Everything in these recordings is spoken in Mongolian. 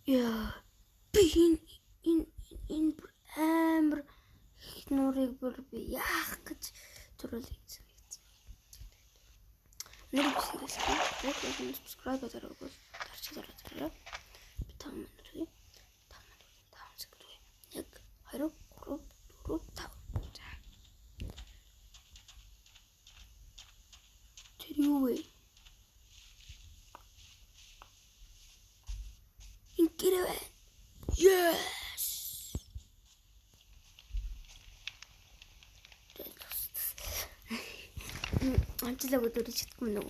Яа. Би энэ амар их нуурыг бүр би яах гэж төрүүлээ. Нэр бисгээс subscribe дараагүй дарч дараа. Би 5 минут үе. 5 секунд үе. Яг 2 3 4 5. Тэр юу вэ? Инкрэвэ. Yes. Анчилаг өдөрч чадахгүй нөө.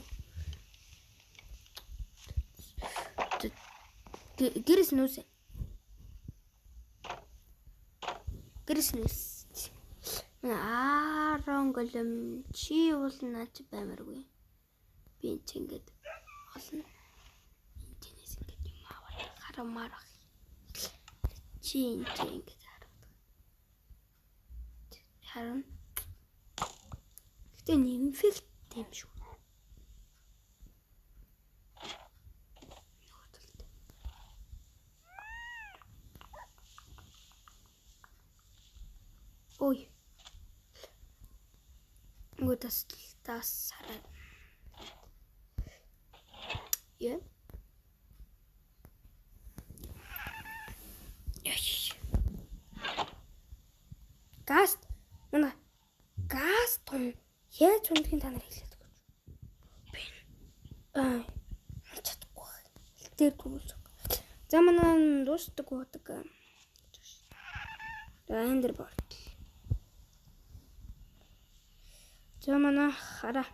Гэрс нүс. Голом чи уул наач баймаргүй. Би энэ ингэж олно. Энэс ингэж юм аваад харамаар ах. Чи ингэж харна. Гэтэ инфект юм шүү. Ой. Вот das хараад. Яа. Газ том яаж үндгийн та нар хэлээд өгч. Би чадахгүй. Дээр гүйлж. За манай дуустдаг удаг. Эндер борт. За манай хара.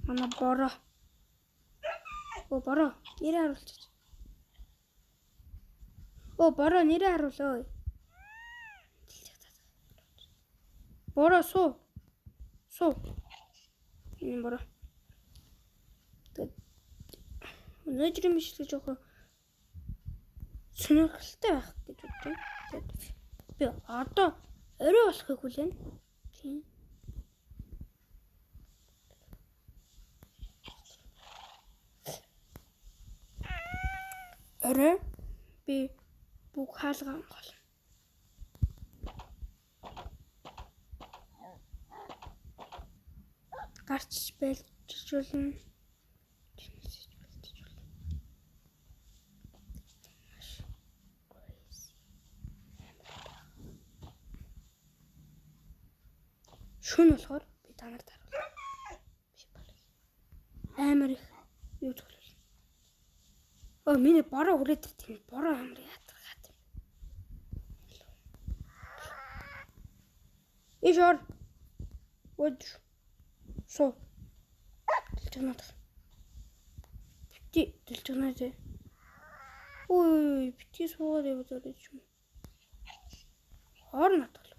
Манай боро. Боро нэрээ харуулчих. Боро нэрээ харуулъя. Боро суу. Энэ боро. Өнөөдрийн мишлэг жоохон сонирхолтой байх гэж бодсон. Би одоо орой болохыг хүлээнэ. Тийм. Орой би бүх хаалгаа гол. Гарч бэлтжүүлнэ. Шүн болохоор би та нарт харуулна. Амар их юу төлөв. Миний бороо хүрээд тийм бороо амар ятгаад. Ишор. Өд. Суу. Дэлжгнаад. Бити дэлжгнаад. Ой, бити суугаад яваад юм. Хоорноо тол.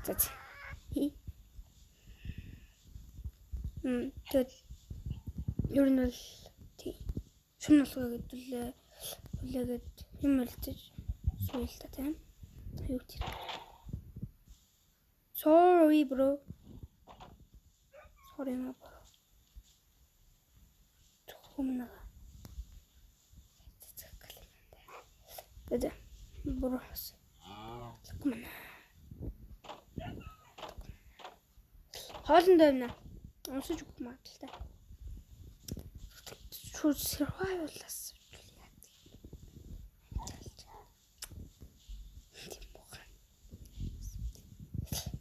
За. Тэгэд ер нь л тий. Шүн болохоо гэдүүлээ. Хүлээгээд юм хэлтэж суул та тийм. Юу тийм. Sorry bro. Sorry ma bro. Тухмна. Тэд бро. Тухмна. Хоолнд байна. Унсаж өгөх магадaltaй. Шууд survival-аас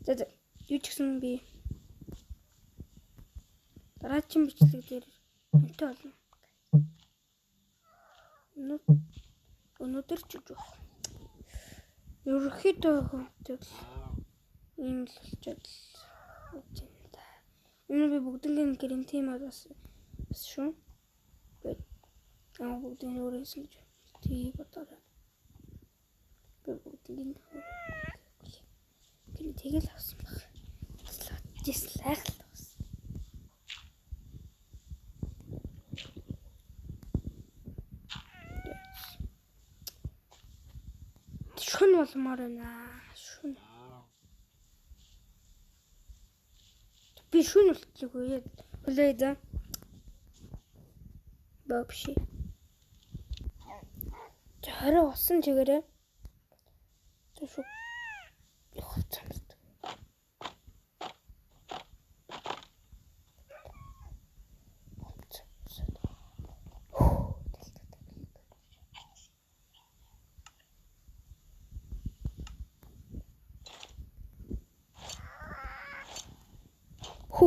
яа. Юу ч гэсэн би дараагийн бичлэг дээр энтэй болно. Өнөөдөр ч жоох. Ерөөхдөө хөнтөл ийм л болчиход л. Энэ би бүгднийг карантинад бас шүү. Аа бүгдийг өөрөөс нь тий бодоод. Би бүгдийг гэнэ тэгэл авсан баг. Жислах л бас. Шүн болмоор байна. Шүн. Би шүн болтлоо. Хүлээ за. Йоо биш. 20 болсон чигээрээ. Тэшүү. Яах вэ? Ху.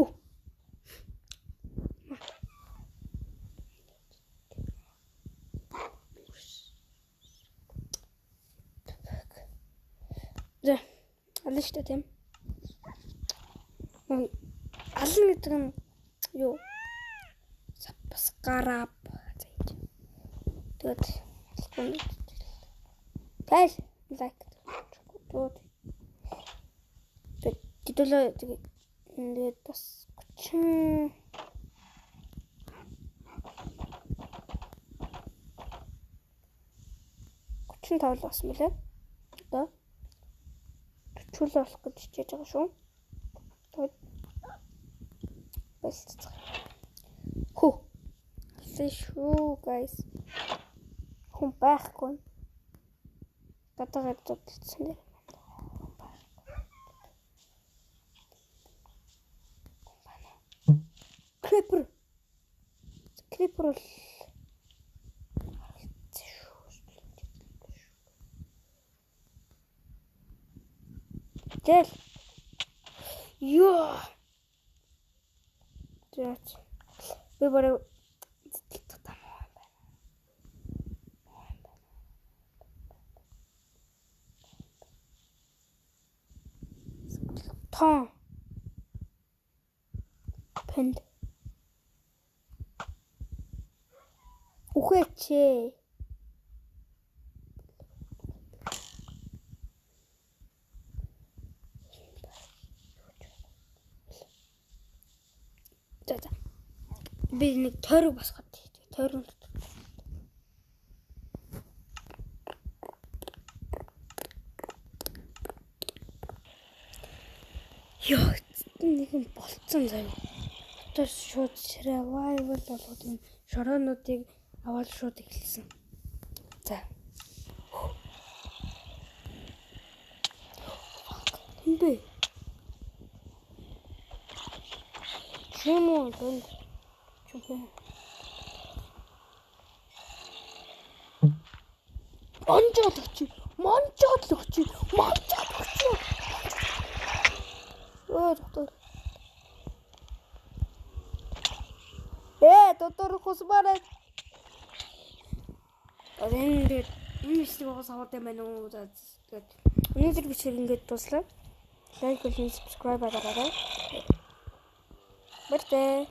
За, аль штэ тийм. Аль гэдэг нь юу? Бас гарап. Тэгээд тэл лайк. Тэгээд ингээд бас 30 35 л болсон мөлий. Одоо 40 л болох гэж хичээж байгаа шүү. Тэгээд бэлтцээ. Хөө. Алсын шүү, guys. Хүн байхгүй. Гадаагаар зодтолцсон нэр. Creeper л Тэл. Ёо. Тэт. Би барай Та. Пэнд. Ухээч. За. Би нэг тойрог басгаад тойрог. Ёо, нэг юм болцсон заяа. Одоо шууд survival болгоод юм шороонуудыг аваад шууд эхэлсэн. За. Хинбэ? Чимээ дэнд. Чимээ. Монжоологч. Доктор. Доктор хосбараа. Энэ вижиг бас аваад байна уу? За тэгээд өнөөдөр бичиг ингээд дуслаа. Лайк, comment, subscribe байгаарай. Бэртээ.